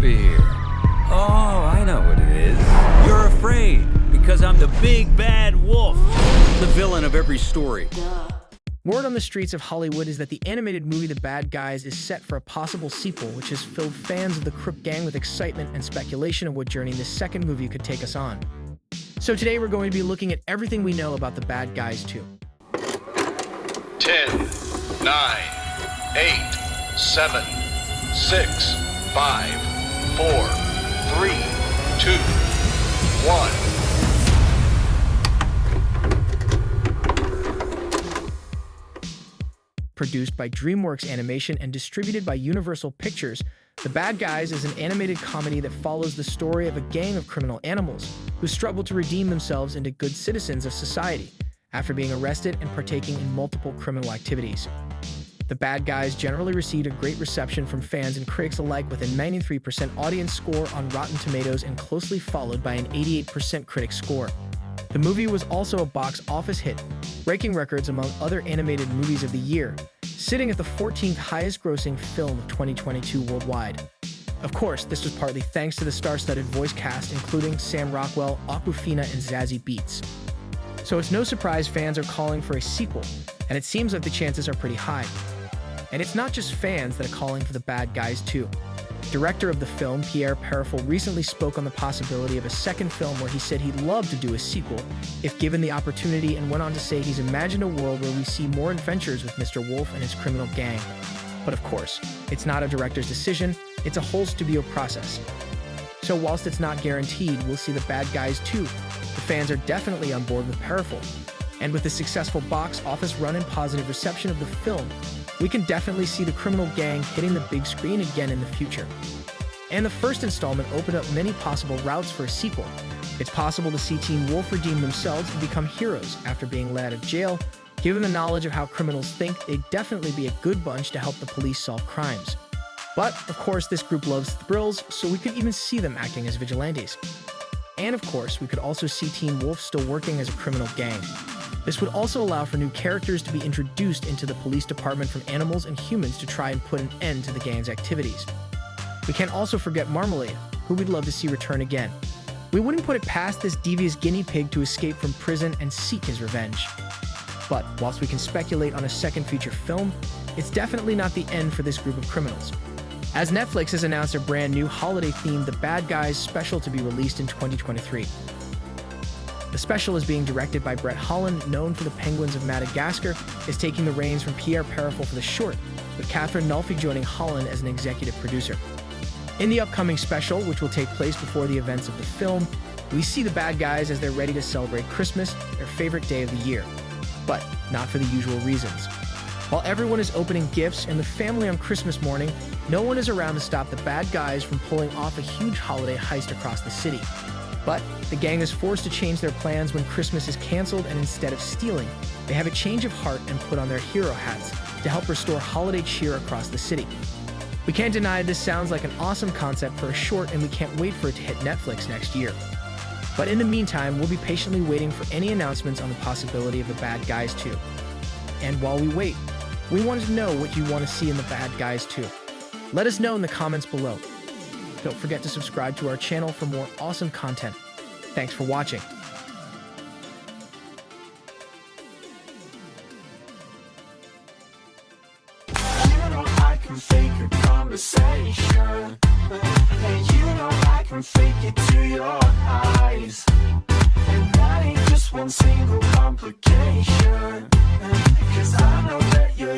over here. Oh, I know what it is. You're afraid because I'm the big bad wolf, the villain of every story. Word on the streets of Hollywood is that the animated movie The Bad Guys is set for a possible sequel, which has filled fans of the Crip Gang with excitement and speculation of what journey this second movie could take us on. So today we're going to be looking at everything we know about The Bad Guys 2. 10, 9, 8, 7, 6, 5, 4, 3, 2, 1. Produced by DreamWorks Animation and distributed by Universal Pictures, The Bad Guys is an animated comedy that follows the story of a gang of criminal animals who struggle to redeem themselves into good citizens of society after being arrested and partaking in multiple criminal activities. The Bad Guys generally received a great reception from fans and critics alike, with a 93% audience score on Rotten Tomatoes and closely followed by an 88% critic score. The movie was also a box office hit, breaking records among other animated movies of the year, sitting at the 14th highest grossing film of 2022 worldwide. Of course, this was partly thanks to the star-studded voice cast including Sam Rockwell, Awkwafina, and Zazie Beetz. So it's no surprise fans are calling for a sequel, and it seems like the chances are pretty high. And it's not just fans that are calling for The Bad Guys 2. Director of the film, Pierre Perifel, recently spoke on the possibility of a second film where he said he'd love to do a sequel if given the opportunity, and went on to say he's imagined a world where we see more adventures with Mr. Wolf and his criminal gang. But of course, it's not a director's decision, it's a whole studio process. So whilst it's not guaranteed we'll see The Bad Guys 2, the fans are definitely on board with Perifel. And with the successful box office run and positive reception of the film, we can definitely see the criminal gang hitting the big screen again in the future. And the first installment opened up many possible routes for a sequel. It's possible to see Teen Wolf redeem themselves and become heroes after being let out of jail. Given the knowledge of how criminals think, they'd definitely be a good bunch to help the police solve crimes. But, of course, this group loves thrills, so we could even see them acting as vigilantes. And of course, we could also see Teen Wolf still working as a criminal gang. This would also allow for new characters to be introduced into the police department from animals and humans to try and put an end to the gang's activities. We can't also forget Marmalade, who we'd love to see return again. We wouldn't put it past this devious guinea pig to escape from prison and seek his revenge. But whilst we can speculate on a second feature film, it's definitely not the end for this group of criminals, as Netflix has announced a brand new holiday-themed The Bad Guys special to be released in 2023. The special is being directed by Brett Holland, known for The Penguins of Madagascar, is taking the reins from Pierre Perifel for the short, with Catherine Nulfi joining Holland as an executive producer. In the upcoming special, which will take place before the events of the film, we see the bad guys as they're ready to celebrate Christmas, their favorite day of the year. But not for the usual reasons. While everyone is opening gifts and the family on Christmas morning, no one is around to stop the bad guys from pulling off a huge holiday heist across the city. But the gang is forced to change their plans when Christmas is canceled, and instead of stealing, they have a change of heart and put on their hero hats to help restore holiday cheer across the city. We can't deny this sounds like an awesome concept for a short, and we can't wait for it to hit Netflix next year. But in the meantime, we'll be patiently waiting for any announcements on the possibility of The Bad Guys 2. And while we wait, we wanted to know what you want to see in The Bad Guys 2. Let us know in the comments below. Don't forget to subscribe to our channel for more awesome content. Thanks for watching. I can fake a conversation, and you know I can fake it to your eyes, and that ain't just one single complication, 'cause I know that you're